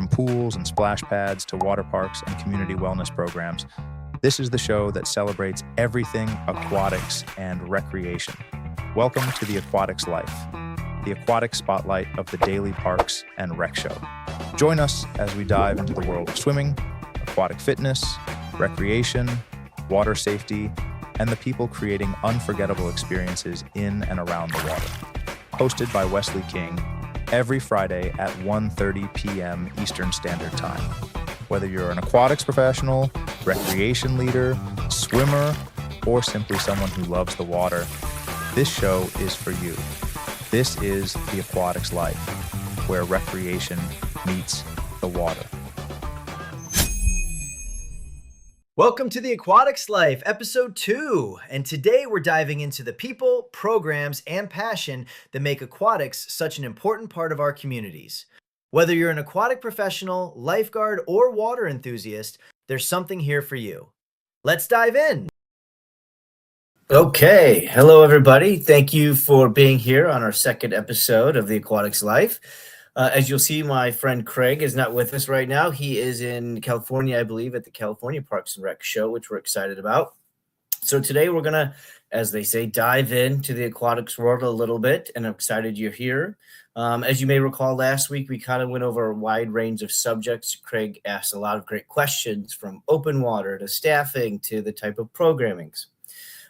From pools and splash pads to water parks and community wellness programs, this is the show that celebrates everything aquatics and recreation. Welcome to the Aquatics Life, the aquatic spotlight of the daily parks and rec show. Join us as we dive into the world of swimming, aquatic fitness, recreation, water safety, and the people creating unforgettable experiences in and around the water. Hosted by Wesley King, every Friday at 1:30 p.m. Eastern Standard Time. Whether you're an aquatics professional, recreation leader, swimmer, or simply someone who loves the water, this show is for you. This is the Aquatics Life, where recreation meets the water. Welcome to the Aquatics Life, episode 2, and today we're diving into the people, programs, and passion that make aquatics such an important part of our communities. Whether you're an aquatic professional, lifeguard, or water enthusiast, there's something here for you. Let's dive in. Okay, hello everybody. Thank you for being here on our second episode of the Aquatics Life. As you'll see, my friend Craig is not with us right now. He is in California, I believe, at the California Parks and Rec show, which we're excited about. So today we're going to, as they say, dive into the aquatics world a little bit, and I'm excited you're here. As you may recall, last week we kind of went over a wide range of subjects. Craig asked a lot of great questions, from open water to staffing to the type of programmings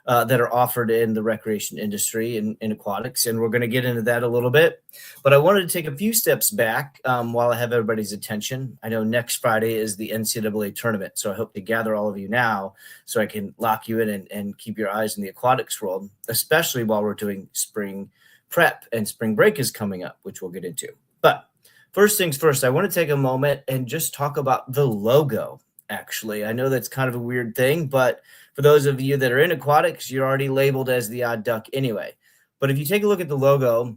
that are offered in the recreation industry in aquatics, and we're going to get into that a little bit. But I wanted to take a few steps back while I have everybody's attention. I know next Friday is the NCAA tournament, so I hope to gather all of you now so I can lock you in and keep your eyes in the aquatics world, especially while we're doing spring prep and spring break is coming up, which we'll get into. But first things first, I want to take a moment and just talk about the logo. Actually, I know that's kind of a weird thing, but for those of you that are in aquatics, you're already labeled as the odd duck anyway. But if you take a look at the logo,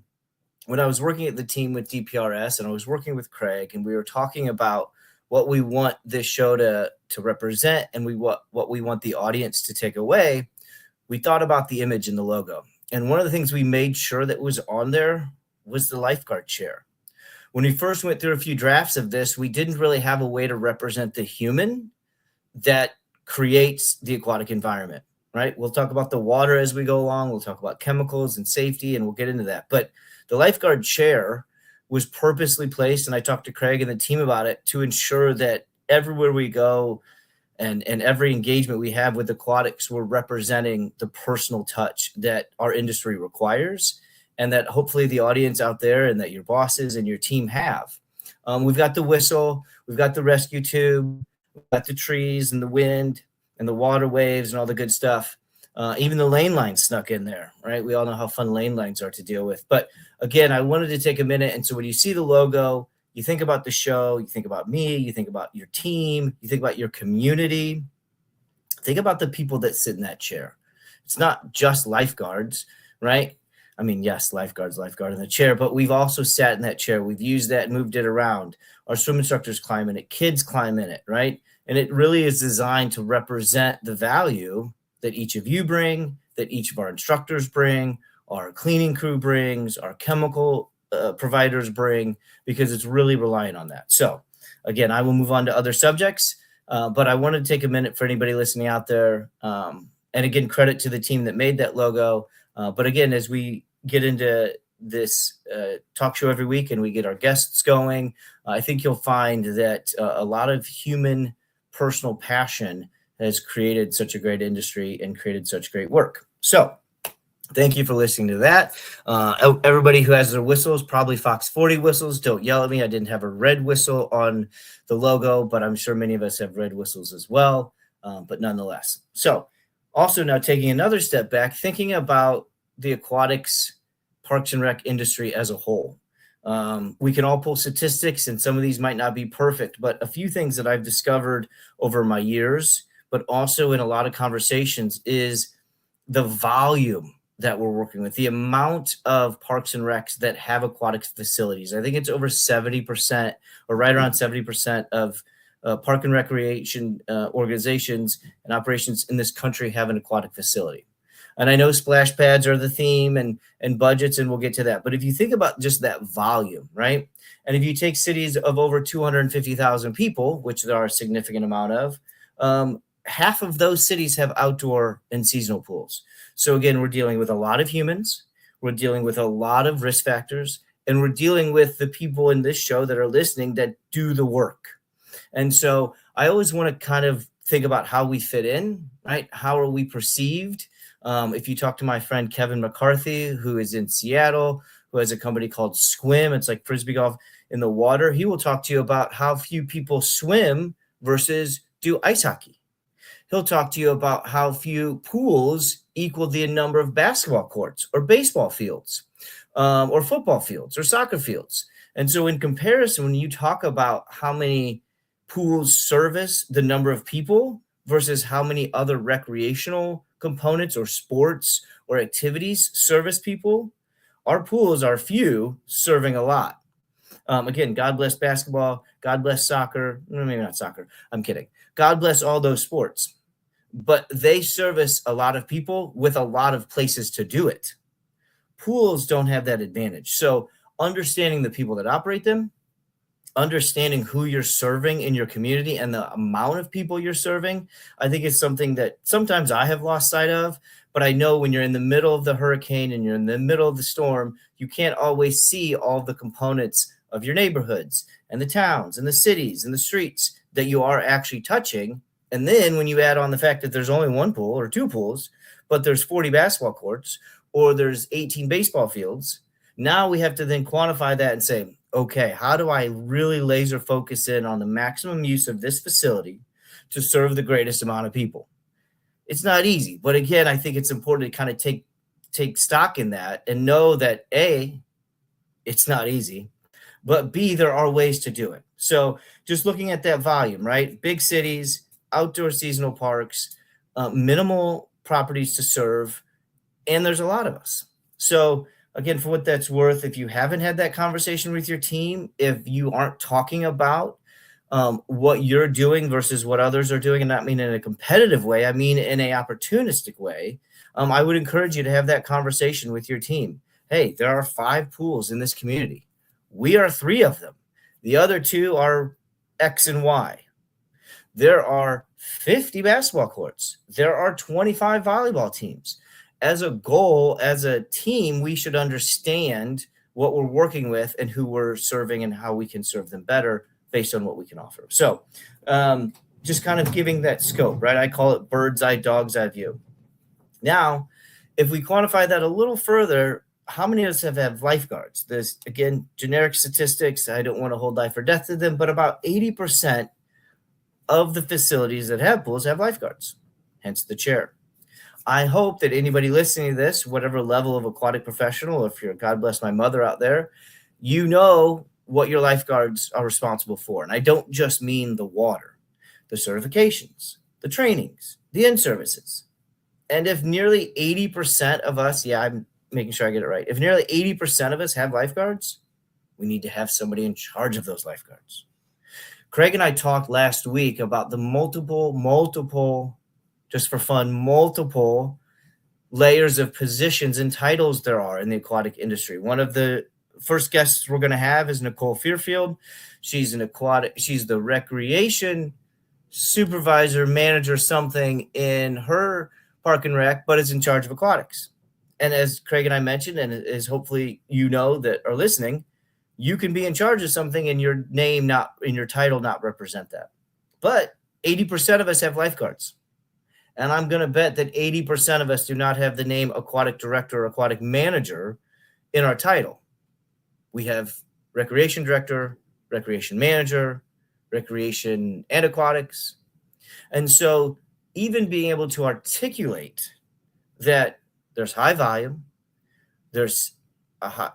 when I was working at the team with DPRS and I was working with Craig, and we were talking about what we want this show to represent and what we want the audience to take away, we thought about the image in the logo. And one of the things we made sure that was on there was the lifeguard chair. When we first went through a few drafts of this, we didn't really have a way to represent the human that creates the aquatic environment, right? We'll talk about the water as we go along. We'll talk about chemicals and safety, and we'll get into that. But the lifeguard chair was purposely placed, and I talked to Craig and the team about it, to ensure that everywhere we go and every engagement we have with aquatics, we're representing the personal touch that our industry requires, and that hopefully the audience out there and that your bosses and your team have. We've got the whistle, we've got the rescue tube, we've got the trees and the wind and the water waves and all the good stuff. Even the lane lines snuck in there, right? We all know how fun lane lines are to deal with. But again, I wanted to take a minute. And so when you see the logo, you think about the show, you think about me, you think about your team, you think about your community. Think about the people that sit in that chair. It's not just lifeguards, right? I mean, yes, lifeguard in the chair, but we've also sat in that chair. We've used that and moved it around. Our swim instructors climb in it. Kids climb in it, right? And it really is designed to represent the value that each of you bring, that each of our instructors bring, our cleaning crew brings, our chemical providers bring, because it's really relying on that. So again, I will move on to other subjects, but I wanted to take a minute for anybody listening out there. And again, credit to the team that made that logo. But again, as we get into this talk show every week and we get our guests going, I think you'll find that a lot of human personal passion has created such a great industry and created such great work. So thank you for listening to that. Everybody who has their whistles, probably Fox 40 whistles, don't yell at me. I didn't have a red whistle on the logo, but I'm sure many of us have red whistles as well, but nonetheless. So also now taking another step back, thinking about the aquatics, parks and rec industry as a whole. We can all pull statistics, and some of these might not be perfect, but a few things that I've discovered over my years, but also in a lot of conversations, is the volume that we're working with, the amount of parks and recs that have aquatic facilities. I think it's over 70%, or right around 70% of park and recreation organizations and operations in this country have an aquatic facility. And I know splash pads are the theme and budgets, and we'll get to that. But if you think about just that volume, right? And if you take cities of over 250,000 people, which there are a significant amount of, half of those cities have outdoor and seasonal pools. So again, we're dealing with a lot of humans. We're dealing with a lot of risk factors, and we're dealing with the people in this show that are listening that do the work. And so I always want to kind of think about how we fit in, right? How are we perceived? If you talk to my friend Kevin McCarthy, who is in Seattle, who has a company called Swim, it's like Frisbee golf in the water, he will talk to you about how few people swim versus do ice hockey. He'll talk to you about how few pools equal the number of basketball courts or baseball fields, or football fields or soccer fields. And so in comparison, when you talk about how many pools service the number of people versus how many other recreational components or sports or activities service people, our pools are few serving a lot. Again, God bless basketball, God bless soccer, maybe not soccer, I'm kidding. God bless all those sports, but they service a lot of people with a lot of places to do it. Pools don't have that advantage. So understanding the people that operate them, understanding who you're serving in your community and the amount of people you're serving, I think is something that sometimes I have lost sight of. But I know when you're in the middle of the hurricane and you're in the middle of the storm, you can't always see all the components of your neighborhoods and the towns and the cities and the streets that you are actually touching. And then when you add on the fact that there's only one pool or two pools, but there's 40 basketball courts or there's 18 baseball fields, now we have to then quantify that and say, okay, how do I really laser focus in on the maximum use of this facility to serve the greatest amount of people? It's not easy, but again, I think it's important to kind of take stock in that and know that A, it's not easy, but B, there are ways to do it. So just looking at that volume, right? Big cities, outdoor seasonal parks, minimal properties to serve, and there's a lot of us. So again, for what that's worth, if you haven't had that conversation with your team, if you aren't talking about what you're doing versus what others are doing, and not mean in a competitive way, I mean in a opportunistic way, I would encourage you to have that conversation with your team. Hey, there are 5 pools in this community. We are 3 of them. The other 2 are X and Y. There are 50 basketball courts. There are 25 volleyball teams. As a goal, as a team, we should understand what we're working with and who we're serving and how we can serve them better based on what we can offer. So just kind of giving that scope, right? I call it bird's eye, dog's eye view. Now, if we quantify that a little further, how many of us have lifeguards? There's, again, generic statistics. I don't want to hold life or death to them, but about 80% of the facilities that have pools have lifeguards, hence the chair. I hope that anybody listening to this, whatever level of aquatic professional, if you're God bless my mother out there, you know what your lifeguards are responsible for. And I don't just mean the water, the certifications, the trainings, the in-services. And if nearly 80% of us, I'm making sure I get it right, if nearly 80% of us have lifeguards, we need to have somebody in charge of those lifeguards. Craig and I talked last week about the multiple, just for fun, multiple layers of positions and titles there are in the aquatic industry. One of the first guests we're going to have is Nicole Fearfield. She's the recreation supervisor, manager, something in her park and rec, but is in charge of aquatics. And as Craig and I mentioned, and as hopefully you know that are listening, you can be in charge of something and your name not in your title not represent that. But 80% of us have lifeguards. And I'm going to bet that 80% of us do not have the name aquatic director or aquatic manager in our title. We have recreation director, recreation manager, recreation and aquatics. And so even being able to articulate that there's high volume, there's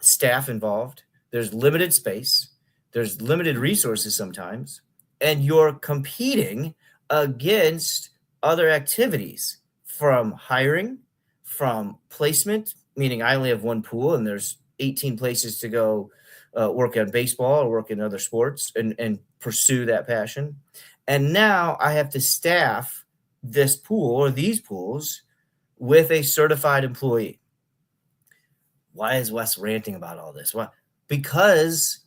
staff involved, there's limited space, there's limited resources sometimes, and you're competing against other activities from hiring, from placement, meaning I only have one pool and there's 18 places to go work on baseball or work in other sports and pursue that passion. And now I have to staff this pool or these pools with a certified employee. Why is Wes ranting about all this? Why? Because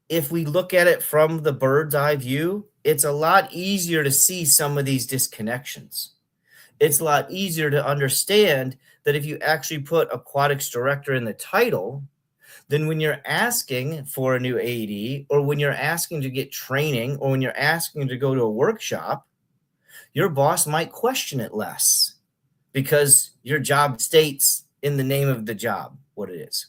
if we look at it from the bird's eye view, it's a lot easier to see some of these disconnections. It's a lot easier to understand that if you actually put aquatics director in the title, then when you're asking for a new AD, or when you're asking to get training, or when you're asking to go to a workshop, your boss might question it less because your job states in the name of the job what it is.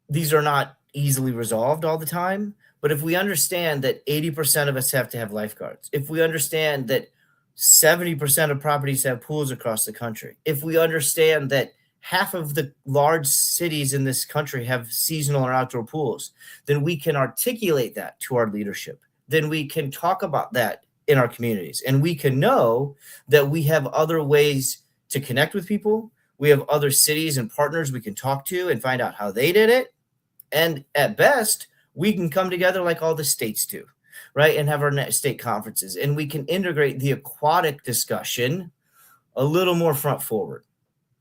These are not easily resolved all the time, but if we understand that 80% of us have to have lifeguards, if we understand that 70% of properties have pools across the country, if we understand that half of the large cities in this country have seasonal or outdoor pools, then we can articulate that to our leadership. Then we can talk about that in our communities, and we can know that we have other ways to connect with people. We have other cities and partners we can talk to and find out how they did it. And at best, we can come together like all the states do, right? And have our state conferences, and we can integrate the aquatic discussion a little more front forward.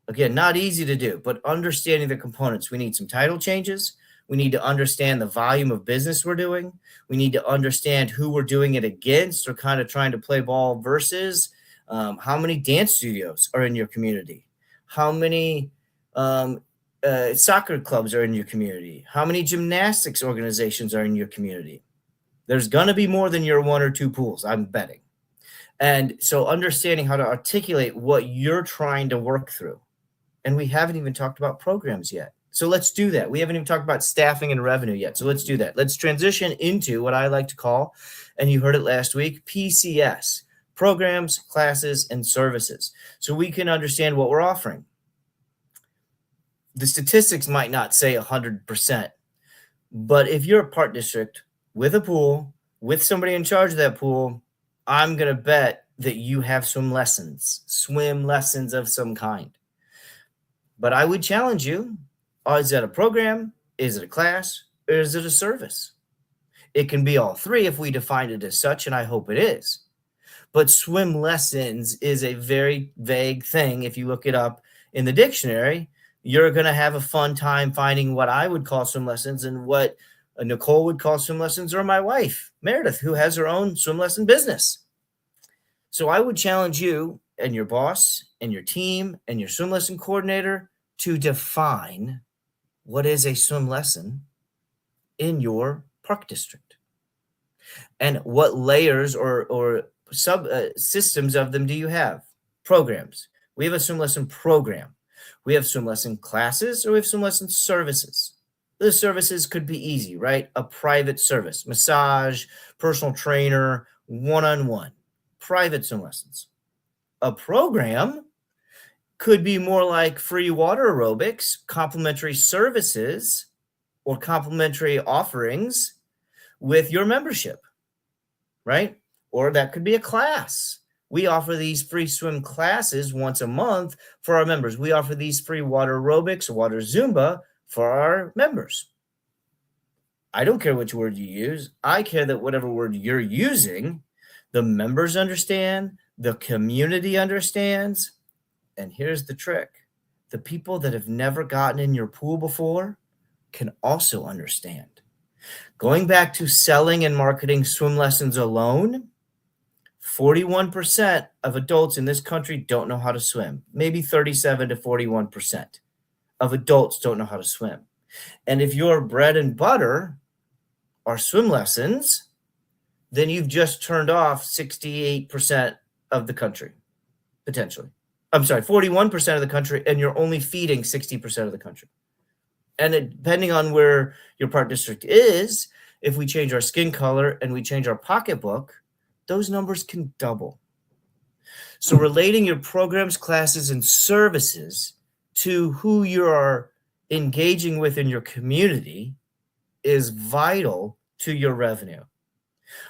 Again, not easy to do, but understanding the components. We need some title changes. We need to understand the volume of business we're doing. We need to understand who we're doing it against, or kind of trying to play ball versus. How many dance studios are in your community? How many soccer clubs are in your community? How many gymnastics organizations are in your community? There's going to be more than your 1 or 2 pools, I'm betting. And so understanding how to articulate what you're trying to work through. And we haven't even talked about programs yet. So let's do that. We haven't even talked about staffing and revenue yet. So let's do that. Let's transition into what I like to call, and you heard it last week, PCS, programs, classes, and services. So we can understand what we're offering. The statistics might not say 100%, but if you're a park district with a pool, with somebody in charge of that pool, I'm going to bet that you have swim lessons of some kind. But I would challenge you, is it a program, is it a class, or is it a service? It can be all three if we define it as such, and I hope it is. But swim lessons is a very vague thing. If you look it up in the dictionary, you're going to have a fun time finding what I would call swim lessons and what Nicole would call swim lessons, or my wife, Meredith, who has her own swim lesson business. So I would challenge you and your boss and your team and your swim lesson coordinator to define what is a swim lesson in your park district, and what layers or sub systems of them do you have. Programs. We have a swim lesson program. We have swim lesson classes, or we have swim lesson services. The services could be easy, right? A private service, massage, personal trainer, one-on-one, private swim lessons. A program could be more like free water aerobics, complimentary services, or complimentary offerings with your membership, right? Or that could be a class. We offer these free swim classes once a month for our members. We offer these free water aerobics, water Zumba for our members. I don't care which word you use. I care that whatever word you're using, the members understand, the community understands. And here's the trick. The people that have never gotten in your pool before can also understand. Going back to selling and marketing swim lessons alone, 41% of adults in this country don't know how to swim. Maybe 37 to 41% of adults don't know how to swim. And if your bread and butter are swim lessons, then you've just turned off 68% of the country, potentially. I'm sorry, 41% of the country, and you're only feeding 60% of the country. And depending on where your park district is, if we change our skin color and we change our pocketbook, those numbers can double. So relating your programs, classes, and services to who you are engaging with in your community is vital to your revenue.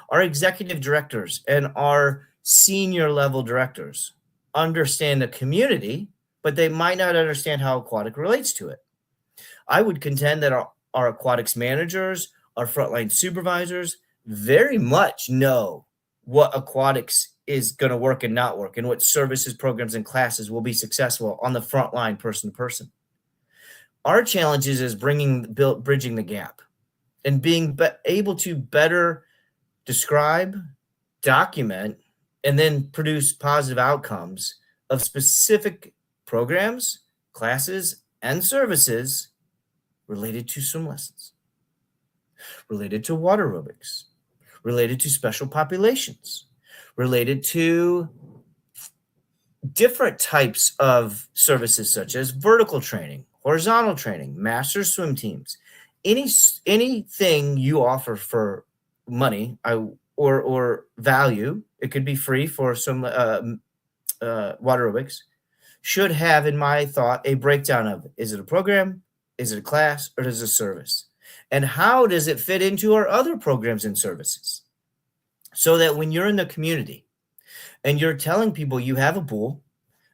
Our executive directors and our senior level directors understand the community, but they might not understand how aquatic relates to it. I would contend that our aquatics managers, our frontline supervisors very much know what aquatics is going to work and not work, and what services, programs, and classes will be successful on the front line, person to person. Our challenge is bridging the gap and being able to better describe, document, and then produce positive outcomes of specific programs, classes, and services related to swim lessons, related to water aerobics, related to special populations, related to different types of services such as vertical training, horizontal training, master swim teams, anything you offer for money or value. It could be free for some water aerobics, should have, in my thought, a breakdown of, is it a program, is it a class, or is it a service? And how does it fit into our other programs and services? So that when you're in the community and you're telling people you have a pool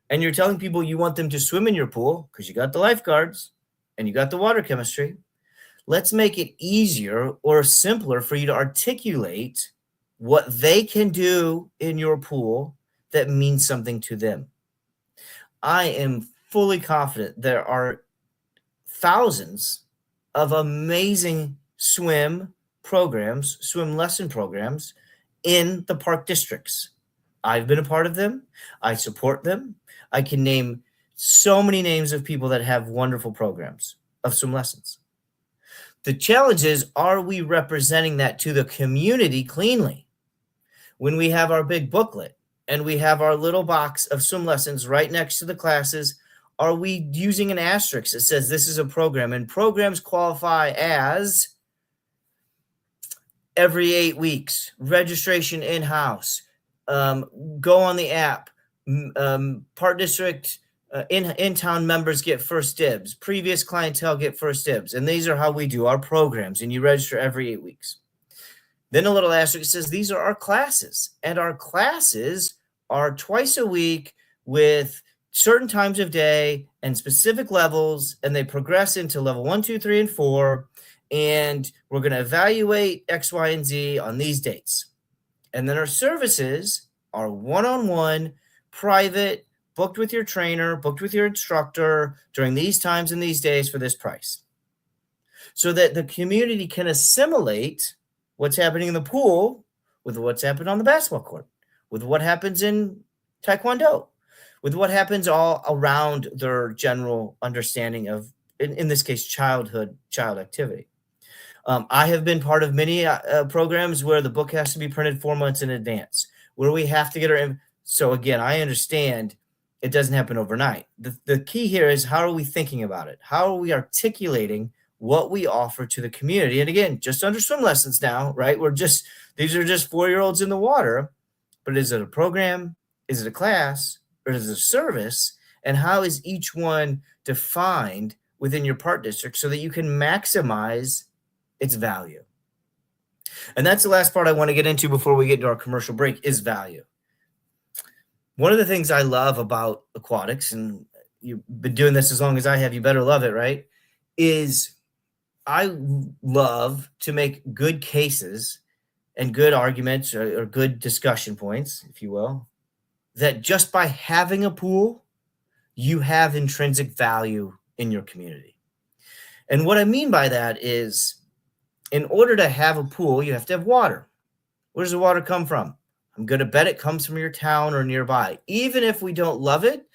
and you're telling people you want them to swim in your pool because you got the lifeguards and you got the water chemistry, let's make it easier or simpler for you to articulate what they can do in your pool that means something to them. I am fully confident there are thousands of amazing swim programs, swim lesson programs in the park districts. I've been a part of them. I support them. I can name so many names of people that have wonderful programs of swim lessons. The challenge is, are we representing that to the community cleanly? When we have our big booklet and we have our little box of swim lessons right next to the classes, are we using an asterisk that says this is a program? And programs qualify as every 8 weeks, registration in-house, go on the app, park district, in-town members get first dibs, previous clientele get first dibs. And these are how we do our programs, and you register every 8 weeks. Then a little asterisk says these are our classes, and our classes are twice a week with certain times of day and specific levels, and they progress into level 1, 2, 3, and 4. And we're going to evaluate X, Y, and Z on these dates. And then our services are one-on-one, private, booked with your trainer, booked with your instructor during these times and these days for this price. So that the community can assimilate what's happening in the pool with what's happened on the basketball court, with what happens in Taekwondo, with what happens all around their general understanding of, in this case, child activity. I have been part of many programs where the book has to be printed 4 months in advance, where we have to get our. So again, I understand it doesn't happen overnight. The key here is, how are we thinking about it? How are we articulating what we offer to the community? And again, just under swim lessons now, right? These are just 4-year-olds in the water, but is it a program? Is it a class? Or is it a service? And how is each one defined within your park district so that you can maximize its value? And that's the last part I want to get into before we get into our commercial break, is value. One of the things I love about Aquatics, and you've been doing this as long as I have, you better love it, right? Is I love to make good cases and good arguments or good discussion points, if you will, that just by having a pool, you have intrinsic value in your community. And what I mean by that is, in order to have a pool, you have to have water. Where does the water come from? I'm going to bet it comes from your town or nearby. Even if we don't love it,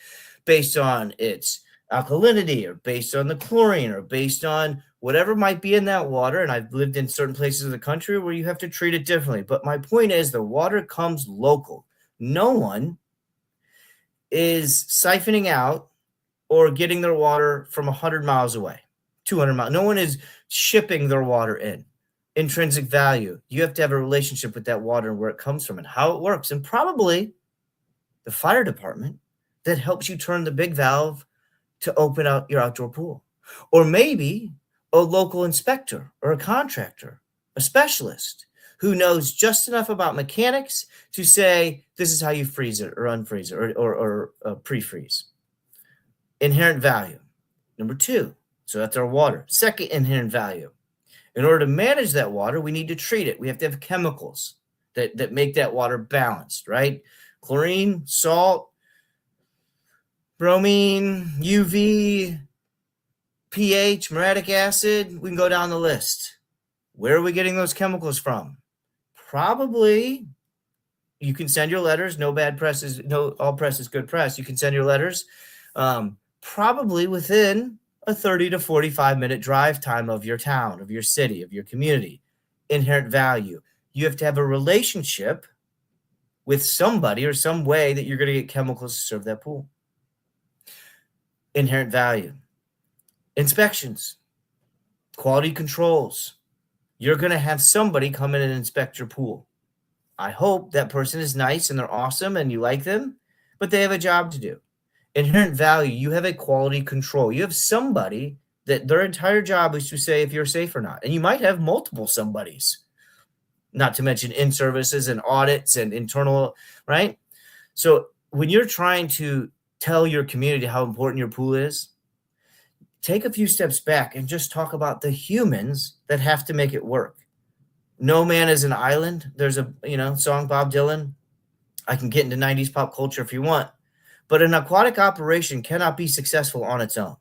based on its alkalinity or based on the chlorine or based on whatever might be in that water. And I've lived in certain places of the country where you have to treat it differently. But my point is, the water comes local. No one is siphoning out or getting their water from 100 miles away, 200 miles. No one is shipping their water in. Intrinsic value. You have to have a relationship with that water and where it comes from and how it works. And probably the fire department that helps you turn the big valve to open out your outdoor pool. Or maybe a local inspector or a contractor, a specialist who knows just enough about mechanics to say, this is how you freeze it or unfreeze it or pre-freeze. Inherent value. Number 2. So that's our water. Second inherent value. In order to manage that water, we need to treat it. We have to have chemicals that make that water balanced, right? chlorine, salt, bromine, UV, pH, muriatic acid. We can go down the list. Where are we getting those chemicals from? Probably, you can send your letters. No bad press is all press is good press. You can send your letters. Probably within a 30 to 45 minute drive time of your town, of your city, of your community. Inherent value. You have to have a relationship with somebody or some way that you're going to get chemicals to serve that pool. Inherent value. Inspections, quality controls. You're going to have somebody come in and inspect your pool. I hope that person is nice and they're awesome and you like them, but they have a job to do. Inherent value, you have a quality control. You have somebody that their entire job is to say if you're safe or not. And you might have multiple somebodies, not to mention in-services and audits and internal, right? So when you're trying to tell your community how important your pool is, take a few steps back and just talk about the humans that have to make it work. No man is an island. There's a song, Bob Dylan. I can get into 90s pop culture if you want. But an aquatic operation cannot be successful on its own.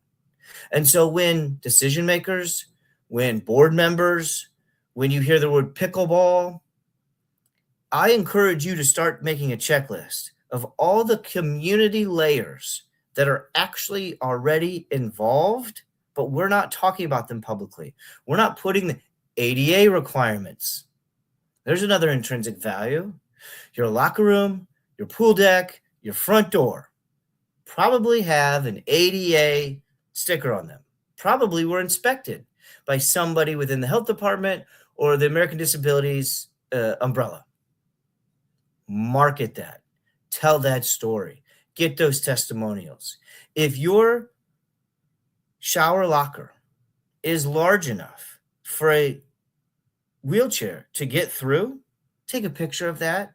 And so when decision makers, when board members, when you hear the word pickleball, I encourage you to start making a checklist of all the community layers that are actually already involved, but we're not talking about them publicly. We're not putting the ADA requirements. There's another intrinsic value. Your locker room, your pool deck, your front door probably have an ADA sticker on them. Probably were inspected by somebody within the health department or the American Disabilities umbrella. Market that. Tell that story. Get those testimonials. If your shower locker is large enough for a wheelchair to get through, take a picture of that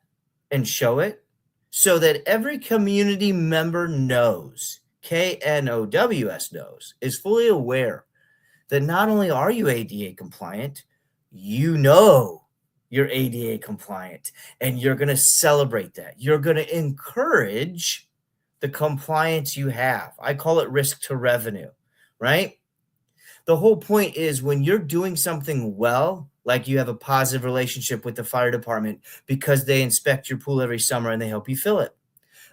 and show it so that every community member knows, KNOWS knows, is fully aware that not only are you ADA compliant, you know you're ADA compliant, and you're going to celebrate that. You're going to encourage the compliance you have. I call it risk to revenue, right? The whole point is when you're doing something well, like you have a positive relationship with the fire department because they inspect your pool every summer and they help you fill it.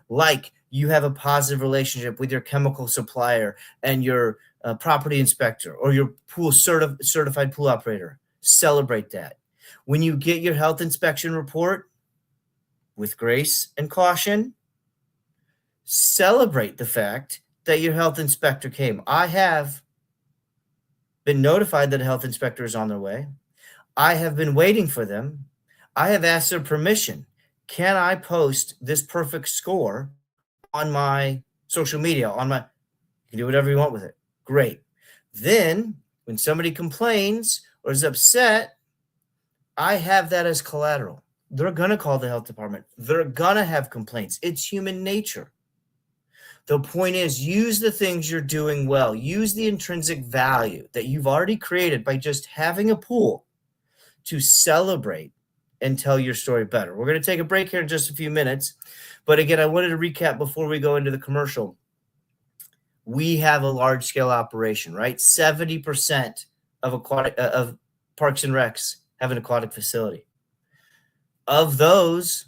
Like you have a positive relationship with your chemical supplier and your property inspector or your pool certified pool operator. Celebrate that. When you get your health inspection report, with grace and caution, celebrate the fact that your health inspector came. I have been notified that a health inspector is on their way. I have been waiting for them. I have asked their permission. Can I post this perfect score on my social media? You can do whatever you want with it. Great. Then when somebody complains or is upset, I have that as collateral. They're going to call the health department. They're going to have complaints. It's human nature. The point is, use the things you're doing well. Use the intrinsic value that you've already created by just having a pool to celebrate and tell your story better. We're going to take a break here in just a few minutes. But again, I wanted to recap before we go into the commercial. We have a large-scale operation, right? 70% of parks and recs have an aquatic facility. Of those,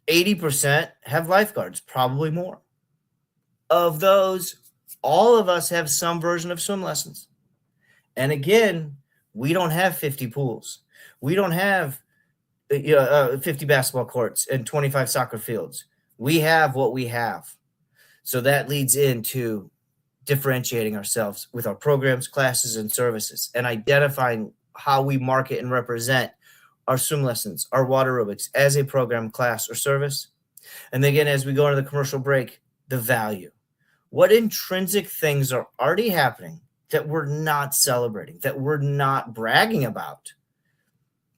80% have lifeguards, probably more. Of those, all of us have some version of swim lessons. And again, we don't have 50 pools. We don't have 50 basketball courts and 25 soccer fields. We have what we have. So that leads into differentiating ourselves with our programs, classes, and services, and identifying how we market and represent our swim lessons, our water aerobics as a program, class, or service. And again, as we go into the commercial break, the value. What intrinsic things are already happening that we're not celebrating, that we're not bragging about?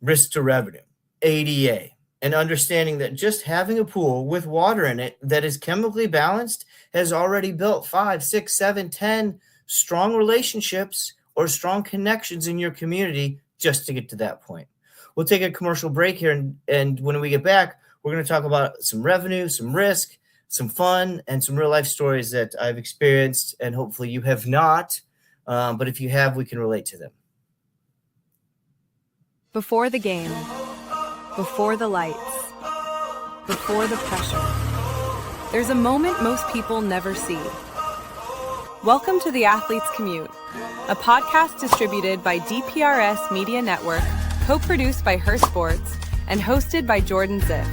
Risk to revenue, ADA, and understanding that just having a pool with water in it that is chemically balanced has already built 5, 6, 7, 10 strong relationships or strong connections in your community just to get to that point. We'll take a commercial break here, and when we get back, We're going to talk about some revenue, some risk, some fun, and some real life stories that I've experienced, and hopefully you have not. But if you have, we can relate to them. Before the game, before the lights, before the pressure, there's a moment most people never see. Welcome to The Athlete's Commute, a podcast distributed by DPRS Media Network, co-produced by Her Sports, and hosted by Jordan Ziff.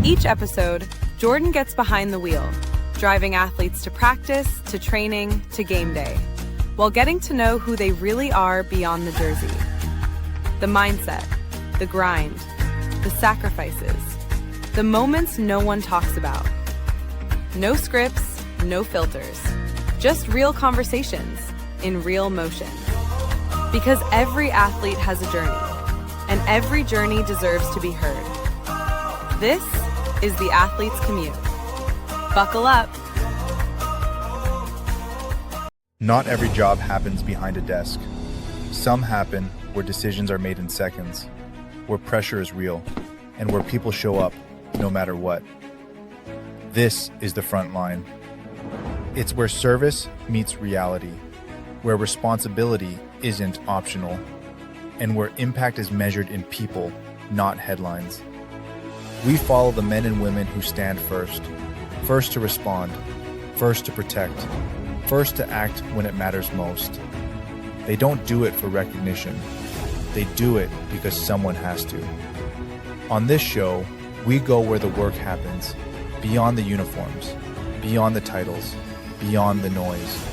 Each episode, Jordan gets behind the wheel, driving athletes to practice, to training, to game day, while getting to know who they really are beyond the jersey. The mindset, the grind, the sacrifices, the moments no one talks about. No scripts, no filters, just real conversations in real motion. Because every athlete has a journey, and every journey deserves to be heard. This is The Athlete's Commute. Buckle up. Not every job happens behind a desk. Some happen where decisions are made in seconds, where pressure is real, and where people show up no matter what. This is the front line. It's where service meets reality, where responsibility isn't optional, and where impact is measured in people, not headlines. We follow the men and women who stand first to respond, first to protect, first to act when it matters most. They don't do it for recognition. They do it because someone has to. On this show, we go where the work happens, beyond the uniforms, beyond the titles, beyond the noise.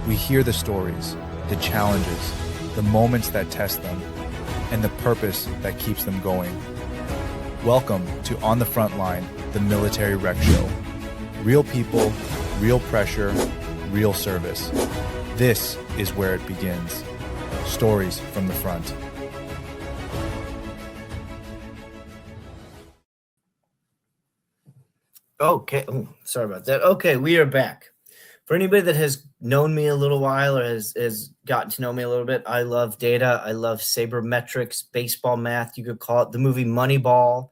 We hear the stories, the challenges, the moments that test them, and the purpose that keeps them going. Welcome to On the Front Line, the Military Rec Show. Real people, real pressure, real service. This is where it begins. Stories from the front. Okay. Oh, sorry about that. Okay, we are back. For anybody that has known me a little while or has gotten to know me a little bit, I love data. I love sabermetrics, baseball math. You could call it the movie Moneyball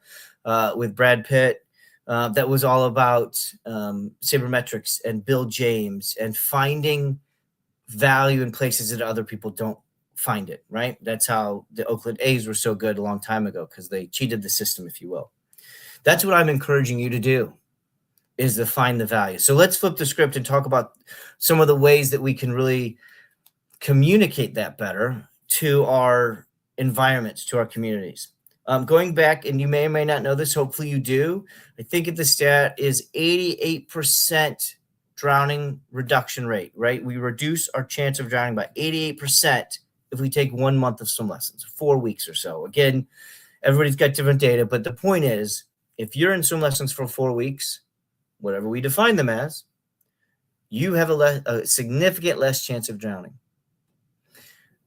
with Brad Pitt. That was all about sabermetrics and Bill James and finding value in places that other people don't find it, right? That's how the Oakland A's were so good a long time ago, because they cheated the system, if you will. That's what I'm encouraging you to do, is to find the value. So let's flip the script and talk about some of the ways that we can really communicate that better to our environments, to our communities. Going back, and you may or may not know this, hopefully you do, I think the stat is 88% drowning reduction rate, right? We reduce our chance of drowning by 88% if we take 1 month of swim lessons, 4 weeks or so. Again, everybody's got different data, but the point is, if you're in swim lessons for 4 weeks, whatever we define them as, you have a significant less chance of drowning.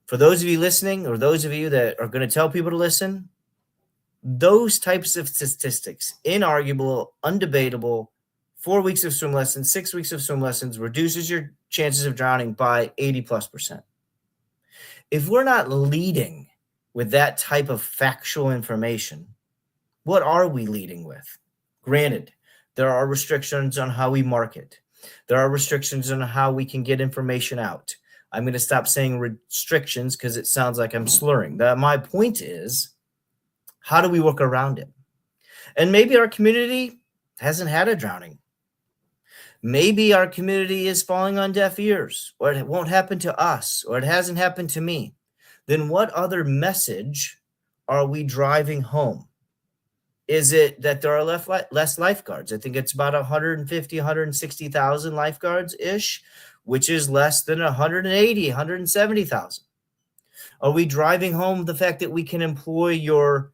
For those of you listening, or those of you that are going to tell people to listen, those types of statistics, inarguable, undebatable, 4 weeks of swim lessons, 6 weeks of swim lessons reduces your chances of drowning by 80+%. If we're not leading with that type of factual information, what are we leading with? Granted, there are restrictions on how we market. There are restrictions on how we can get information out. I'm going to stop saying restrictions because it sounds like I'm slurring. My point is, how do we work around it? And maybe our community hasn't had a drowning. Maybe our community is falling on deaf ears, or it won't happen to us, or it hasn't happened to me. Then what other message are we driving home? Is it that there are less lifeguards? I think it's about 150, 160,000 lifeguards-ish, which is less than 180, 170,000. Are we driving home the fact that we can employ your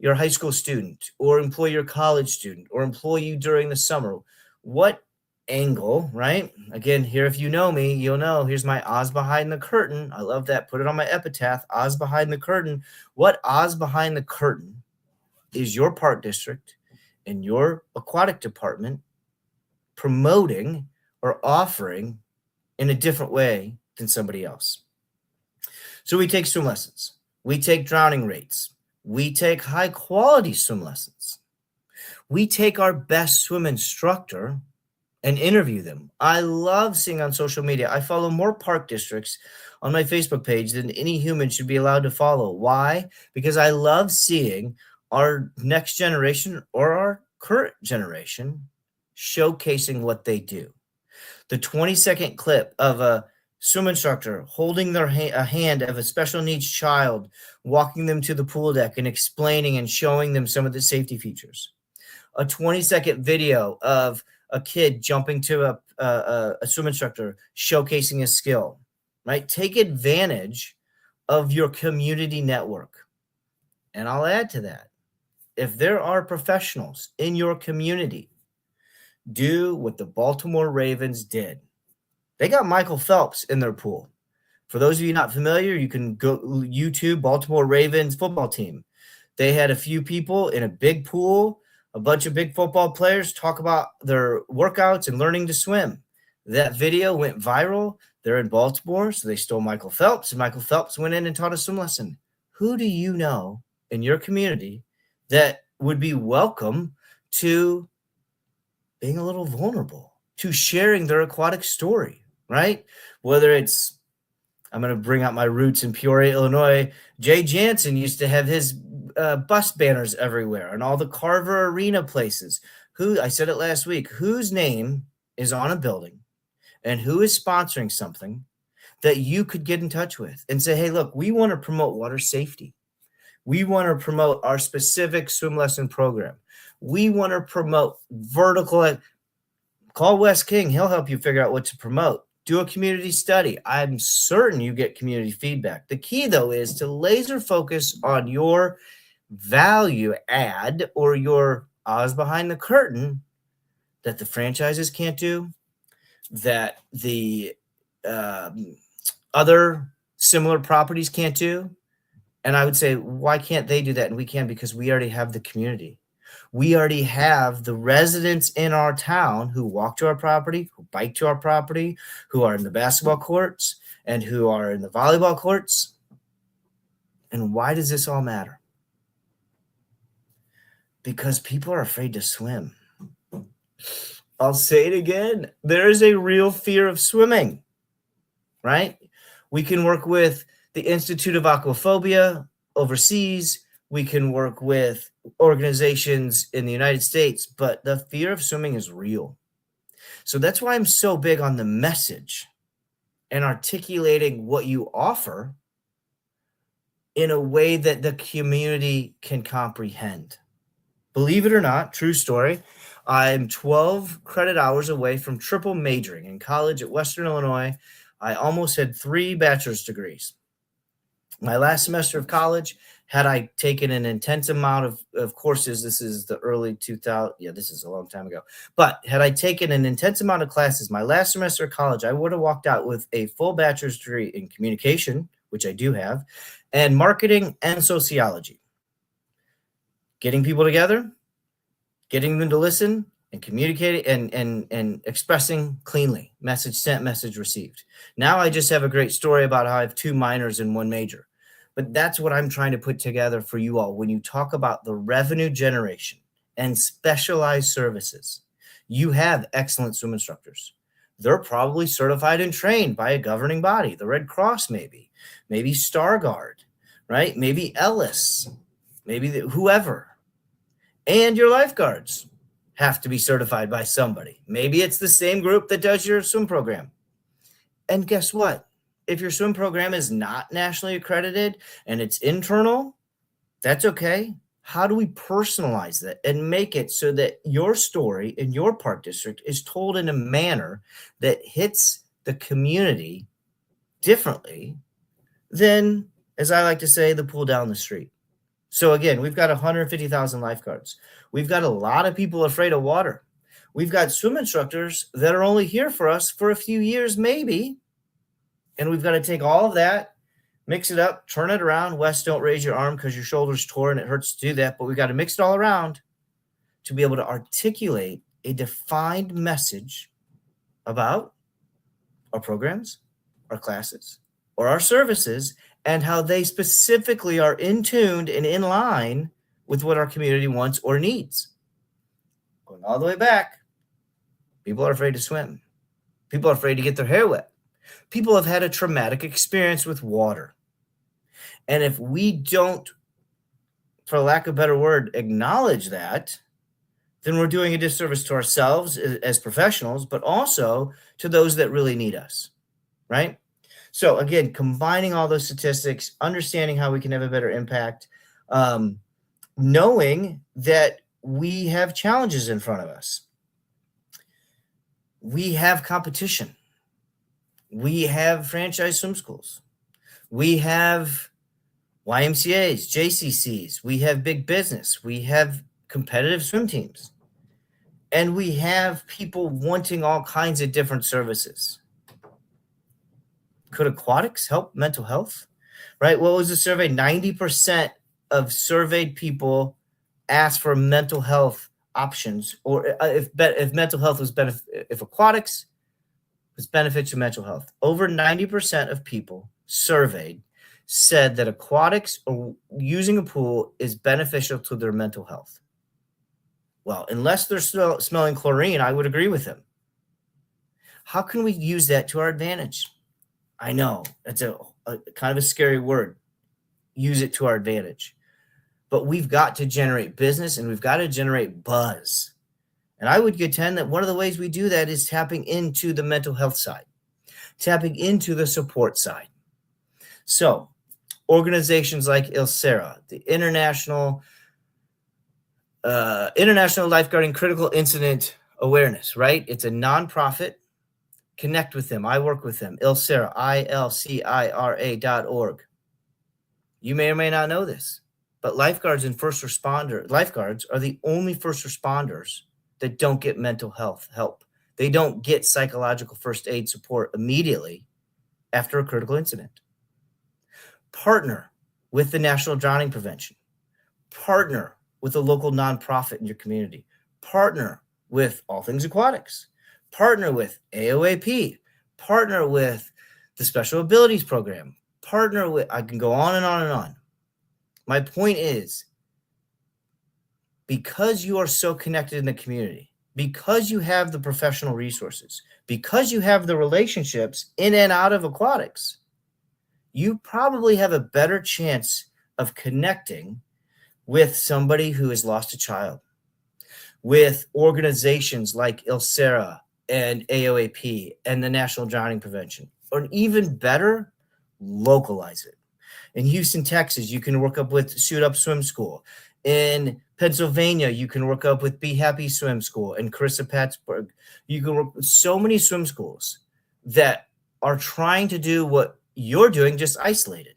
high school student, or employ your college student, or employ you during the summer? What angle, right? Again, here, if you know me, you'll know, here's my Oz behind the curtain. I love that. Put it on my epitaph, Oz behind the curtain. What Oz behind the curtain is your park district and your aquatic department promoting or offering in a different way than somebody else? So we take swim lessons. We take drowning rates. We take high quality swim lessons. We take our best swim instructor and interview them. I love seeing on social media. I follow more park districts on my Facebook page than any human should be allowed to follow. Why? Because I love seeing our next generation or our current generation showcasing what they do. The 20-second clip of a swim instructor holding a hand of a special needs child, walking them to the pool deck and explaining and showing them some of the safety features. A 20-second video of a kid jumping to a swim instructor, showcasing his skill, right? Take advantage of your community network. And I'll add to that. If there are professionals in your community, do what the Baltimore Ravens did. They got Michael Phelps in their pool. For those of you not familiar, you can go YouTube Baltimore Ravens football team. They had a few people in a big pool, a bunch of big football players talk about their workouts and learning to swim. That video went viral. They're in Baltimore, so they stole Michael Phelps, and Michael Phelps went in and taught a swim lesson. Who do you know in your community that would be welcome to being a little vulnerable, to sharing their aquatic story, right? Whether it's, I'm going to bring out my roots in Peoria, Illinois. Jay Jansen used to have his bus banners everywhere and all the Carver Arena places. I said it last week, whose name is on a building and who is sponsoring something that you could get in touch with and say, hey, look, we want to promote water safety. We want to promote our specific swim lesson program. We want to promote vertical. Call Wes King. He'll help you figure out what to promote. Do a community study. I'm certain you get community feedback. The key, though, is to laser focus on your value add or your eyes behind the curtain that the franchises can't do, that the other similar properties can't do. And I would say, why can't they do that? And we can, because we already have the community. We already have the residents in our town who walk to our property, who bike to our property, who are in the basketball courts and who are in the volleyball courts. And why does this all matter? Because people are afraid to swim. I'll say it again. There is a real fear of swimming, right? We can work with the Institute of Aquaphobia overseas. We can work with organizations in the United States, but the fear of swimming is real. So that's why I'm so big on the message and articulating what you offer in a way that the community can comprehend. Believe it or not, true story, I'm 12 credit hours away from triple majoring in college at Western Illinois. I almost had 3 bachelor's degrees. My last semester of college, had I taken an intense amount of courses, this is the early 2000, this is a long time ago, but had I taken an intense amount of classes, my last semester of college, I would have walked out with a full bachelor's degree in communication, which I do have, and marketing and sociology. Getting people together, getting them to listen, and communicating and expressing cleanly. Message sent, message received. Now I just have a great story about how I have 2 minors and 1 major. But that's what I'm trying to put together for you all. When you talk about the revenue generation and specialized services, you have excellent swim instructors. They're probably certified and trained by a governing body, the Red Cross maybe Starguard, right? Maybe Ellis, maybe whoever. And your lifeguards have to be certified by somebody. Maybe it's the same group that does your swim program. And guess what? If your swim program is not nationally accredited and it's internal, that's okay. How do we personalize that and make it so that your story in your park district is told in a manner that hits the community differently than, as I like to say, the pool down the street? So again, we've got 150,000 lifeguards. We've got a lot of people afraid of water. We've got swim instructors that are only here for us for a few years, maybe. And we've got to take all of that, mix it up, turn it around. Wes, don't raise your arm because your shoulder's torn and it hurts to do that. But we've got to mix it all around to be able to articulate a defined message about our programs, our classes, or our services, and how they specifically are in tuned and in line with what our community wants or needs. going all the way back, people are afraid to swim. People are afraid to get their hair wet. People have had a traumatic experience with water. And if we don't, for lack of a better word, acknowledge that, then we're doing a disservice to ourselves as professionals, but also to those that really need us, right? So again, combining all those statistics, understanding how we can have a better impact, knowing that we have challenges in front of us. We have competition. We have franchise swim schools. We have YMCAs, JCCs. We have big business. We have competitive swim teams. And we have people wanting all kinds of different services. Could aquatics help mental health? Right? What was the survey? 90% of surveyed people asked for mental health options, or if mental health was if aquatics was benefit to mental health. Over 90% of people surveyed said that aquatics or using a pool is beneficial to their mental health. Well, unless they're smelling chlorine, I would agree with them. How can we use that to our advantage? I know it's a kind of a scary word. Use it to our advantage. But we've got to generate business and we've got to generate buzz. And I would contend that one of the ways we do that is tapping into the mental health side, tapping into the support side. So organizations like ILSERA, the International Lifeguarding Critical Incident Awareness, right? It's a nonprofit. Connect with them. I work with them. ILCIRA, ILCIRA.org. You may or may not know this, but lifeguards are the only first responders that don't get mental health help. They don't get psychological first aid support immediately after a critical incident. Partner with the National Drowning Prevention. Partner with a local nonprofit in your community. Partner with All Things Aquatics. Partner with AOAP. Partner with the Special Abilities Program. Partner with, I can go on and on and on. My point is, because you are so connected in the community, because you have the professional resources, because you have the relationships in and out of aquatics, you probably have a better chance of connecting with somebody who has lost a child, with organizations like ILSERA and AOAP and the National Drowning Prevention, or even better, localize it. In Houston, Texas, you can work up with Suit Up Swim School. In Pennsylvania, you can work up with Be Happy Swim School and Carissa Pattsburg. You can work with so many swim schools that are trying to do what you're doing, just isolated.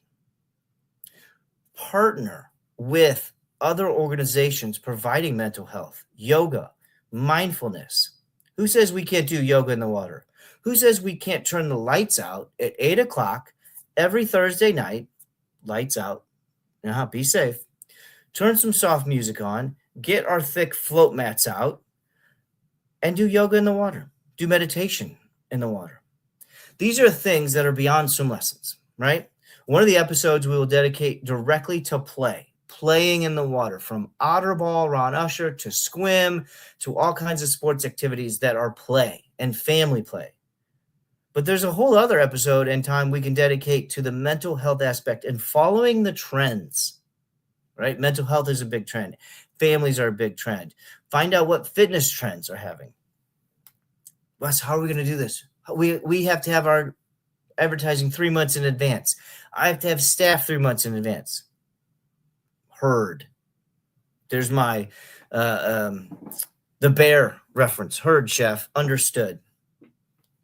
Partner with other organizations providing mental health, yoga, mindfulness. Who says we can't do yoga in the water? Who says we can't turn the lights out at 8 o'clock every Thursday night? Lights out. Be safe. Turn some soft music on. Get our thick float mats out. And do yoga in the water. Do meditation in the water. These are things that are beyond swim lessons, right? One of the episodes we will dedicate directly to playing in the water, from Otterball, Ron Usher, to swim, to all kinds of sports activities that are play and family play. But there's a whole other episode and time we can dedicate to the mental health aspect and following the trends, right? Mental health is a big trend. Families are a big trend. Find out what fitness trends are having. Wes, how are we going to do this? We have to have our advertising 3 months in advance. I have to have staff 3 months in advance. Heard. There's my the bear reference. Heard, chef. Understood.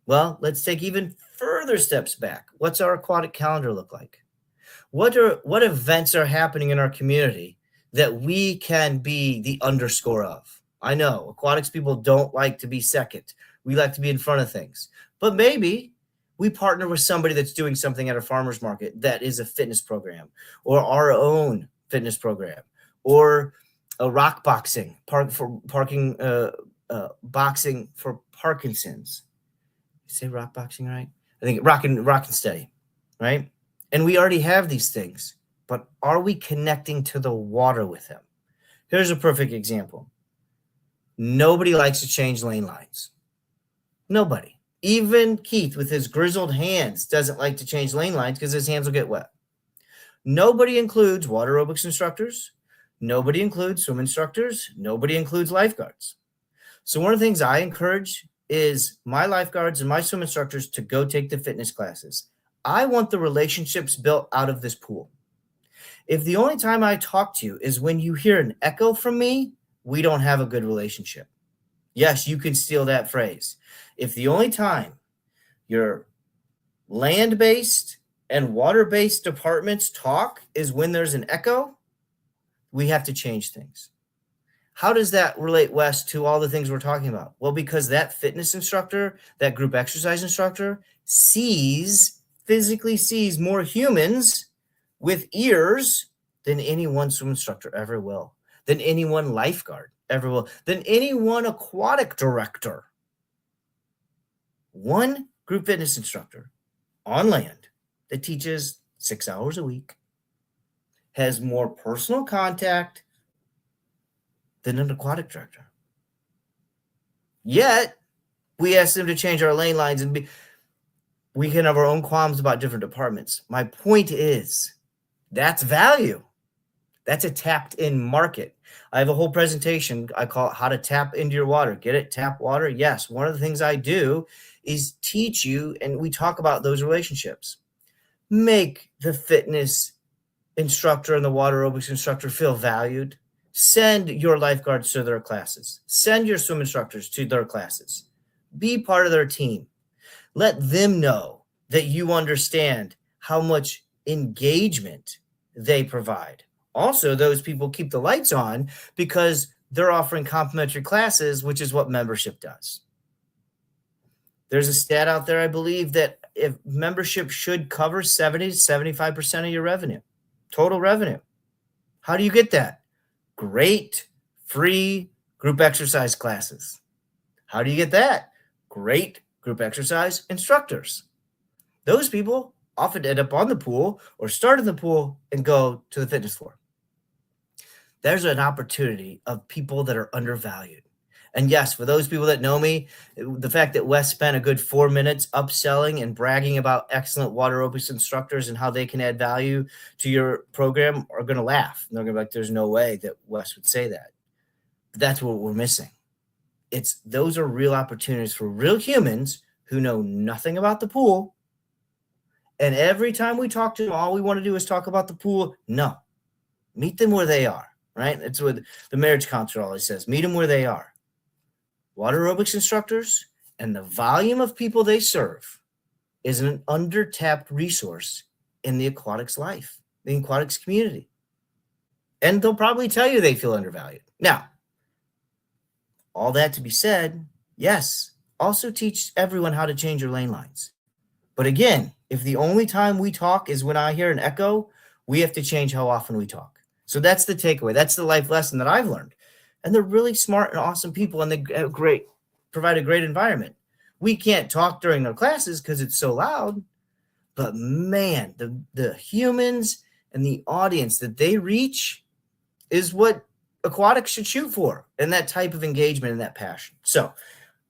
Well, let's take even further steps back. What's our aquatic calendar look like? What events are happening in our community that we can be the underscore of? I know aquatics people don't like to be second. We like to be in front of things. But maybe we partner with somebody that's doing something at a farmer's market that is a fitness program, or our own fitness program, or a rock boxing, boxing for Parkinson's. Say rock boxing, right? I think rock and steady, right? And we already have these things, but are we connecting to the water with them? Here's a perfect example. Nobody likes to change lane lines. Nobody. Even Keith with his grizzled hands doesn't like to change lane lines because his hands will get wet. Nobody includes water aerobics instructors. Nobody includes swim instructors. Nobody includes lifeguards. So one of the things I encourage is my lifeguards and my swim instructors to go take the fitness classes. I want the relationships built out of this pool. If the only time I talk to you is when you hear an echo from me, we don't have a good relationship. Yes, you can steal that phrase. If the only time your land-based and water-based departments talk is when there's an echo, we have to change things. How does that relate, Wes, to all the things we're talking about? Well, because that fitness instructor, that group exercise instructor physically sees more humans with ears than any one swim instructor ever will, than any one lifeguard ever will, than any one aquatic director. One group fitness instructor on land that teaches 6 hours a week has more personal contact than an aquatic director. Yet, we ask them to change our lane lines and we can have our own qualms about different departments. My point is, that's value. That's a tapped in market. I have a whole presentation. I call it How to Tap Into Your Water. Get it? Tap water? Yes. One of the things I do is teach you, and we talk about those relationships. Make the fitness instructor and the water aerobics instructor feel valued. Send your lifeguards to their classes. Send your swim instructors to their classes. Be part of their team. Let them know that you understand how much engagement they provide. Also, those people keep the lights on because they're offering complimentary classes, which is what membership does. There's a stat out there, I believe, that if membership should cover 70 to 75% of your revenue, total revenue. How do you get that? Great free group exercise classes. How do you get that? Great group exercise instructors. Those people often end up on the pool or start in the pool and go to the fitness floor. There's an opportunity of people that are undervalued. And yes, for those people that know me, the fact that Wes spent a good 4 minutes upselling and bragging about excellent water aerobics instructors and how they can add value to your program are going to laugh. They're going to be like, there's no way that Wes would say that. But that's what we're missing. Those are real opportunities for real humans who know nothing about the pool. And every time we talk to them, all we want to do is talk about the pool. No, meet them where they are, right? It's what the marriage counselor always says, meet them where they are. Water aerobics instructors and the volume of people they serve is an under-tapped resource in the aquatics life, the aquatics community. And they'll probably tell you they feel undervalued. Now, all that to be said, yes, also teach everyone how to change your lane lines. But again, if the only time we talk is when I hear an echo, we have to change how often we talk. So that's the takeaway. That's the life lesson that I've learned. And they're really smart and awesome people, and they provide a great environment. We can't talk during their classes because it's so loud. But man, the humans and the audience that they reach is what aquatics should shoot for, and that type of engagement and that passion. So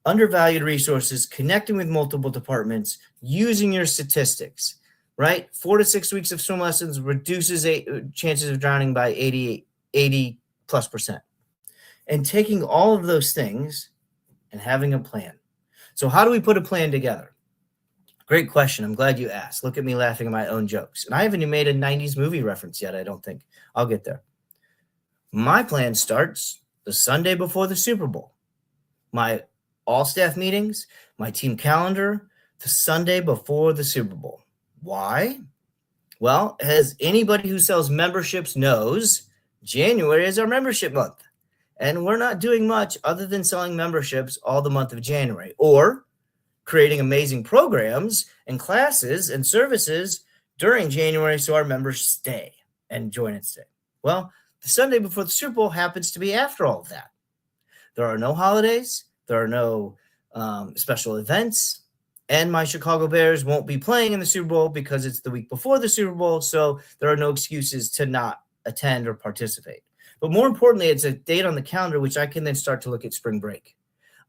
undervalued resources, connecting with multiple departments, using your statistics, right? 4 to 6 weeks of swim lessons reduces chances of drowning by 80+%. And taking all of those things and having a plan. So how do we put a plan together? Great question. I'm glad you asked. Look at me laughing at my own jokes. And I haven't even made a 90s movie reference yet, I don't think. I'll get there. My plan starts the Sunday before the Super Bowl. My all-staff meetings, my team calendar, the Sunday before the Super Bowl. Why? Well, as anybody who sells memberships knows, January is our membership month. And we're not doing much other than selling memberships all the month of January or creating amazing programs and classes and services during January so our members stay and join and stay. Well, the Sunday before the Super Bowl happens to be after all of that. There are no holidays. There are no special events. And my Chicago Bears won't be playing in the Super Bowl because it's the week before the Super Bowl. So there are no excuses to not attend or participate. But more importantly, it's a date on the calendar, which I can then start to look at spring break.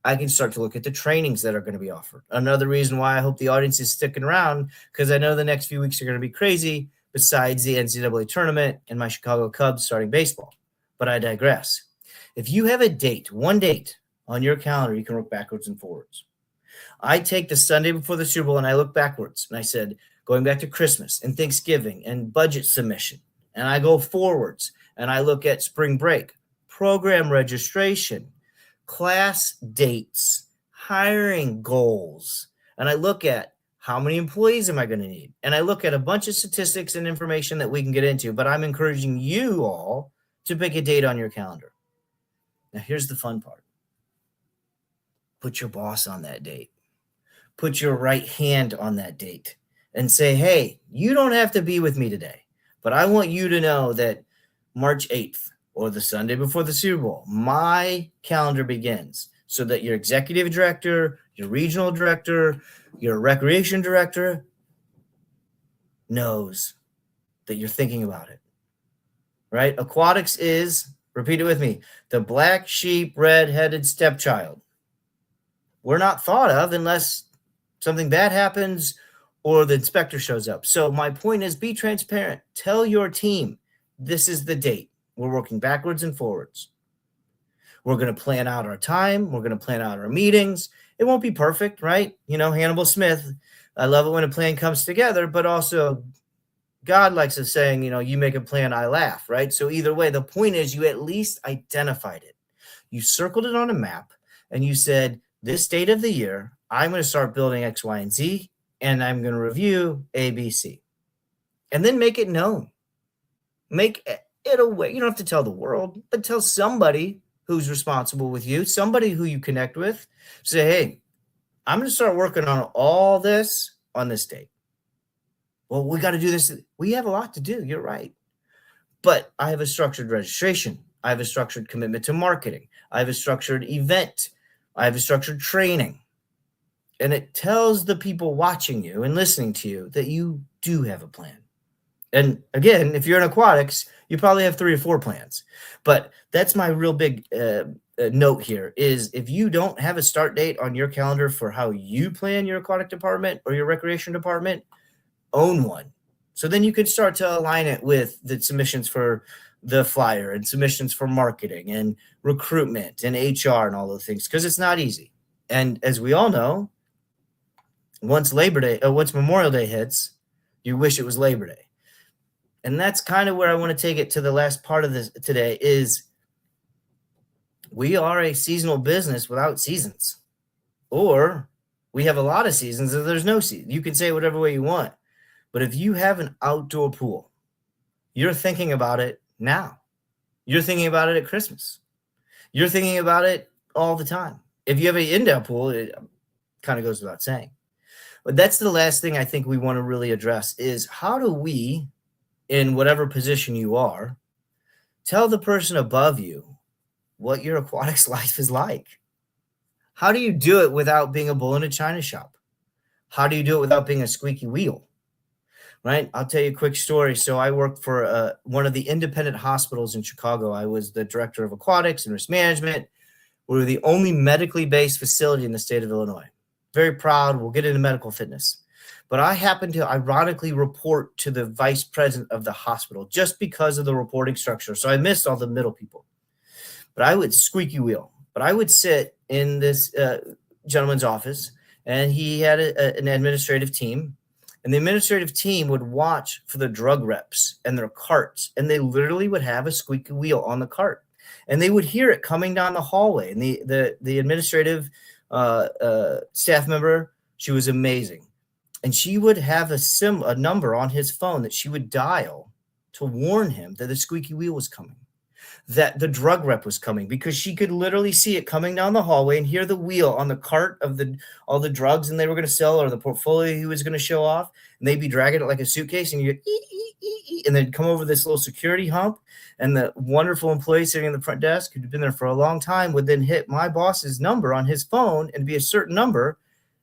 I can start to look at the trainings that are going to be offered. Another reason why I hope the audience is sticking around, because I know the next few weeks are going to be crazy, besides the NCAA tournament and my Chicago Cubs starting baseball. But I digress. If you have a date, one date on your calendar, you can look backwards and forwards. I take the Sunday before the Super Bowl and I look backwards. And I said, going back to Christmas and Thanksgiving and budget submission. And I go forwards and I look at spring break, program registration, class dates, hiring goals. And I look at how many employees am I going to need? And I look at a bunch of statistics and information that we can get into, but I'm encouraging you all to pick a date on your calendar. Now, here's the fun part. Put your boss on that date. Put your right hand on that date and say, hey, you don't have to be with me today, but I want you to know that March 8th or the Sunday before the Super Bowl, my calendar begins so that your executive director, your regional director, your recreation director knows that you're thinking about it, right? Aquatics is, repeat it with me, the black sheep, red-headed stepchild. We're not thought of unless something bad happens or the inspector shows up. So my point is, be transparent. Tell your team, this is the date. We're working backwards and forwards. We're going to plan out our time. We're going to plan out our meetings. It won't be perfect, right? You know, Hannibal Smith, I love it when a plan comes together, but also God likes us saying, you know, you make a plan, I laugh, right? So either way, the point is you at least identified it. You circled it on a map and you said, this date of the year, I'm going to start building X, Y, and Z, and I'm going to review A, B, C. And then make it known. Make it aware. You don't have to tell the world, but tell somebody who's responsible with you, somebody who you connect with. Say, hey, I'm going to start working on all this on this date. Well, we got to do this. We have a lot to do. You're right. But I have a structured registration. I have a structured commitment to marketing. I have a structured event. I have a structured training. And it tells the people watching you and listening to you that you do have a plan. And again, if you're in aquatics, you probably have 3 or 4 plans. But that's my real big note here is if you don't have a start date on your calendar for how you plan your aquatic department or your recreation department, own one. So then you can start to align it with the submissions for the flyer and submissions for marketing and recruitment and HR and all those things, because it's not easy. And as we all know, once Memorial Day hits, you wish it was Labor Day. And that's kind of where I want to take it to the last part of this today is we are a seasonal business without seasons. Or we have a lot of seasons and there's no season. You can say it whatever way you want. But if you have an outdoor pool, you're thinking about it now. You're thinking about it at Christmas. You're thinking about it all the time. If you have an indoor pool, it kind of goes without saying. But that's the last thing I think we want to really address is how do we, in whatever position you are, tell the person above you what your aquatics life is like? How do you do it without being a bull in a china shop? How do you do it without being a squeaky wheel? Right? I'll tell you a quick story. So I worked for one of the independent hospitals in Chicago. I was the director of aquatics and risk management. We were the only medically based facility in the state of Illinois. Very proud. We'll get into medical fitness. But I happened to ironically report to the vice president of the hospital just because of the reporting structure. So I missed all the middle people. But I would squeaky wheel. But I would sit in this gentleman's office, and he had an administrative team. And the administrative team would watch for the drug reps and their carts. And they literally would have a squeaky wheel on the cart. And they would hear it coming down the hallway. And the administrative staff member, she was amazing. And she would have a number on his phone that she would dial to warn him that the squeaky wheel was coming, that the drug rep was coming, because she could literally see it coming down the hallway and hear the wheel on the cart of all the drugs and they were going to sell or the portfolio he was going to show off. And they'd be dragging it like a suitcase and you'd and they'd come over this little security hump. And the wonderful employee sitting in the front desk who'd been there for a long time would then hit my boss's number on his phone and be a certain number.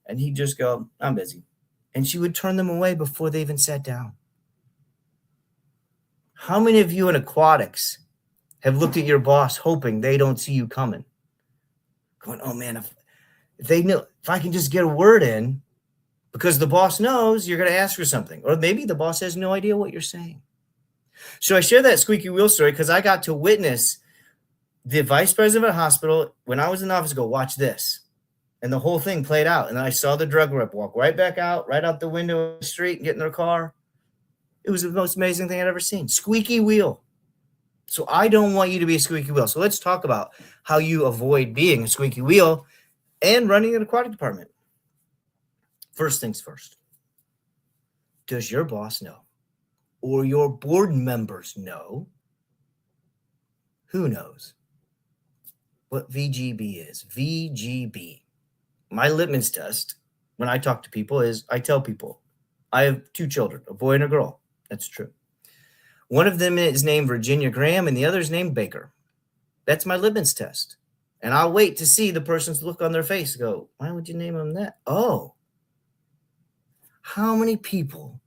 And he'd just go, I'm busy. And she would turn them away before they even sat down. How many of you in aquatics have looked at your boss hoping they don't see you coming. Going, oh man, if they know, if I can just get a word in, because the boss knows you're going to ask for something, or maybe the boss has no idea what you're saying. So I share that squeaky wheel story because I got to witness the vice president of a hospital when I was in the office go, watch this. And the whole thing played out. And then I saw the drug rep walk right back out, right out the window of the street and get in their car. It was the most amazing thing I'd ever seen. Squeaky wheel. So I don't want you to be a squeaky wheel. So let's talk about how you avoid being a squeaky wheel and running an aquatic department. First things first. Does your boss know? Or your board members know? Who knows what VGB is? VGB. My litmus test when I talk to people is I tell people I have 2 children, a boy and a girl. That's true. One of them is named Virginia Graham and the other is named Baker. That's my litmus test. And I'll wait to see the person's look on their face. Go, why would you name them that? Oh, how many people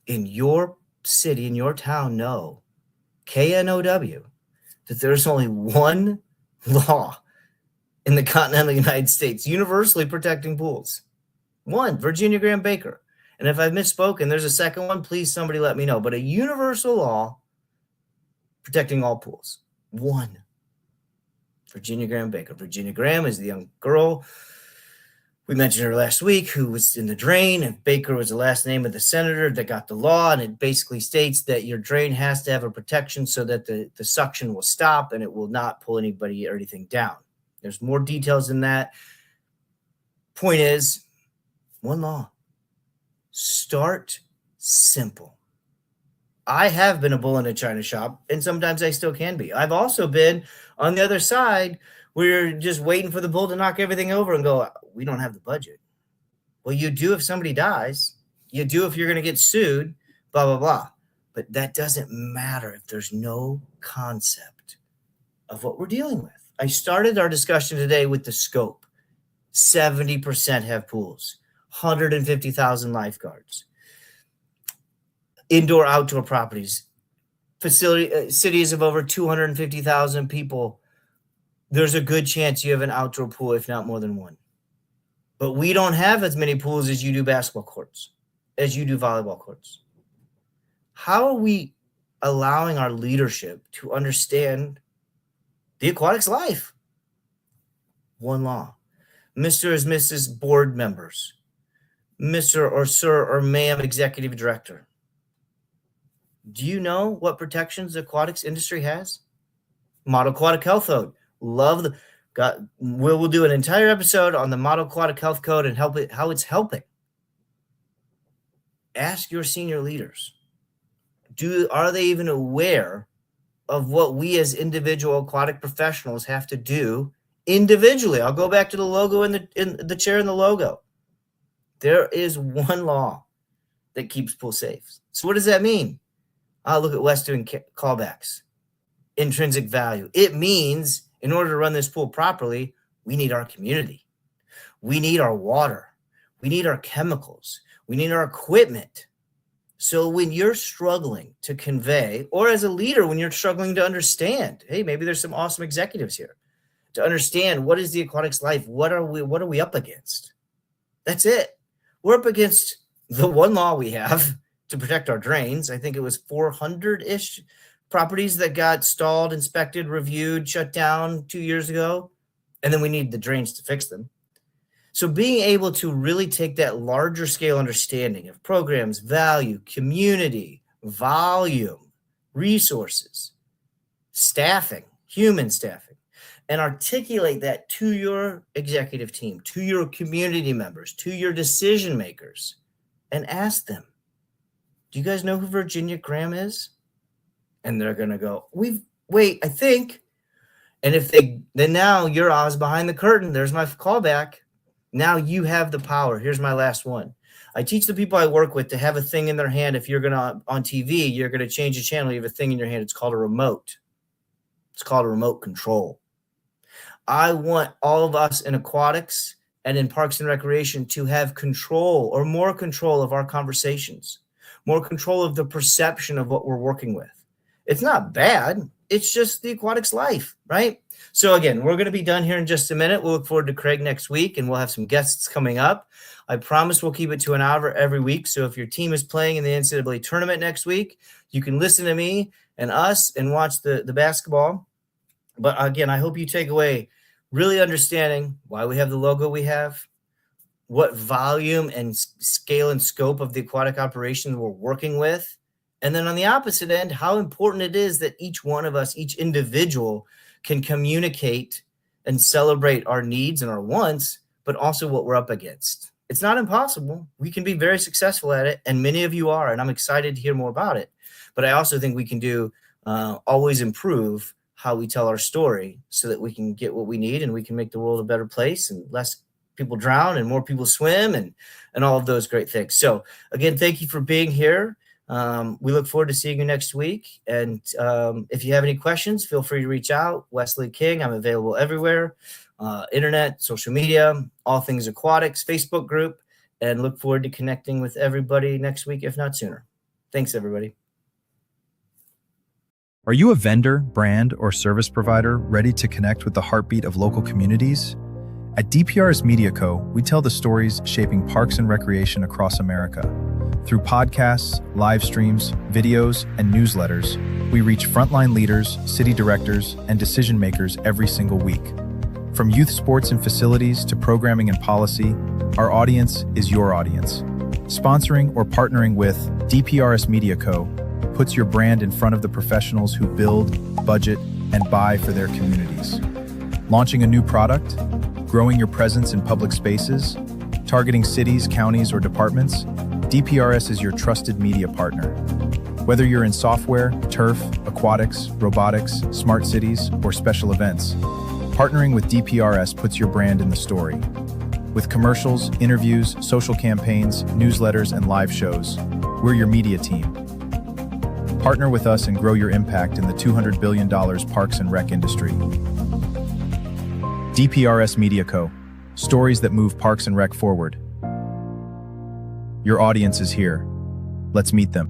in your city, in your town know, KNOW, that there's only one law in the continental United States universally protecting pools? One, Virginia Graham Baker. And if I've misspoken, there's a second one, please somebody let me know. But a universal law protecting all pools. One, Virginia Graham Baker. Virginia Graham is the young girl, we mentioned her last week, who was in the drain, and Baker was the last name of the senator that got the law, and it basically states that your drain has to have a protection so that the suction will stop and it will not pull anybody or anything down. There's more details in that. Point is, one law. Start simple. I have been a bull in a china shop, and sometimes I still can be. I've also been on the other side where you're just waiting for the bull to knock everything over and go, we don't have the budget. Well, you do if somebody dies. You do if you're going to get sued, blah, blah, blah. But that doesn't matter if there's no concept of what we're dealing with. I started our discussion today with the scope. 70% have pools, 150,000 lifeguards, indoor, outdoor properties, cities of over 250,000 people. There's a good chance you have an outdoor pool, if not more than one. But we don't have as many pools as you do basketball courts, as you do volleyball courts. How are we allowing our leadership to understand the Aquatics Life? One law. Mr. and Mrs. board members, Mr. or Sir or Ma'am executive director. Do you know what protections the aquatics industry has? Model Aquatic Health Code. We'll do an entire episode on the Model Aquatic Health Code and how it's helping. Ask your senior leaders. Are they even aware of what we as individual aquatic professionals have to do individually? I'll go back to the logo in the chair and the logo. There is one law that keeps pool safe. So what does that mean? I'll look at Wes doing callbacks. Intrinsic value. It means in order to run this pool properly, we need our community. We need our water. We need our chemicals. We need our equipment. So when you're struggling to convey, or as a leader, when you're struggling to understand, hey, maybe there's some awesome executives here to understand what is the Aquatics Life? What are we up against? That's it. We're up against the one law we have to protect our drains. I think it was 400-ish properties that got stalled, inspected, reviewed, shut down 2 years ago. And then we need the drains to fix them. So being able to really take that larger scale understanding of programs, value, community, volume, resources, staffing, human staffing, and articulate that to your executive team, to your community members, to your decision makers, and ask them, do you guys know who Virginia Graham is? And they're going to go, wait, I think. And if then now your eyes behind the curtain, there's my callback. Now you have the power. Here's my last one. I teach the people I work with to have a thing in their hand. If you're going to, on TV, you're going to change the channel. You have a thing in your hand. It's called a remote. It's called a remote control. I want all of us in aquatics and in parks and recreation to have control or more control of our conversations, more control of the perception of what we're working with. It's not bad. It's just the Aquatics life, right? So again, we're going to be done here in just a minute. We'll look forward to Craig next week, and we'll have some guests coming up. I promise we'll keep it to an hour every week. So if your team is playing in the NCAA tournament next week, you can listen to me and us and watch the basketball. But again, I hope you take away really understanding why we have the logo we have, what volume and scale and scope of the aquatic operations we're working with. And then on the opposite end, how important it is that each one of us, each individual, can communicate and celebrate our needs and our wants, but also what we're up against. It's not impossible. We can be very successful at it, and many of you are, and I'm excited to hear more about it. But I also think we can always improve how we tell our story so that we can get what we need and we can make the world a better place and less people drown and more people swim and all of those great things. So again, thank you for being here. We look forward to seeing you next week. And if you have any questions, feel free to reach out. Wesley King, I'm available everywhere, internet, social media, all things aquatics, Facebook group, and look forward to connecting with everybody next week, if not sooner. Thanks, everybody. Are you a vendor, brand, or service provider ready to connect with the heartbeat of local communities? At DPRS Media Co., we tell the stories shaping parks and recreation across America. Through podcasts, live streams, videos, and newsletters, we reach frontline leaders, city directors, and decision makers every single week. From youth sports and facilities to programming and policy, our audience is your audience. Sponsoring or partnering with DPRS Media Co. puts your brand in front of the professionals who build, budget, and buy for their communities. Launching a new product, growing your presence in public spaces, targeting cities, counties, or departments, DPRS is your trusted media partner. Whether you're in software, turf, aquatics, robotics, smart cities, or special events, partnering with DPRS puts your brand in the story. With commercials, interviews, social campaigns, newsletters, and live shows, we're your media team. Partner with us and grow your impact in the $200 billion parks and rec industry. DPRS Media Co. Stories that move parks and rec forward. Your audience is here. Let's meet them.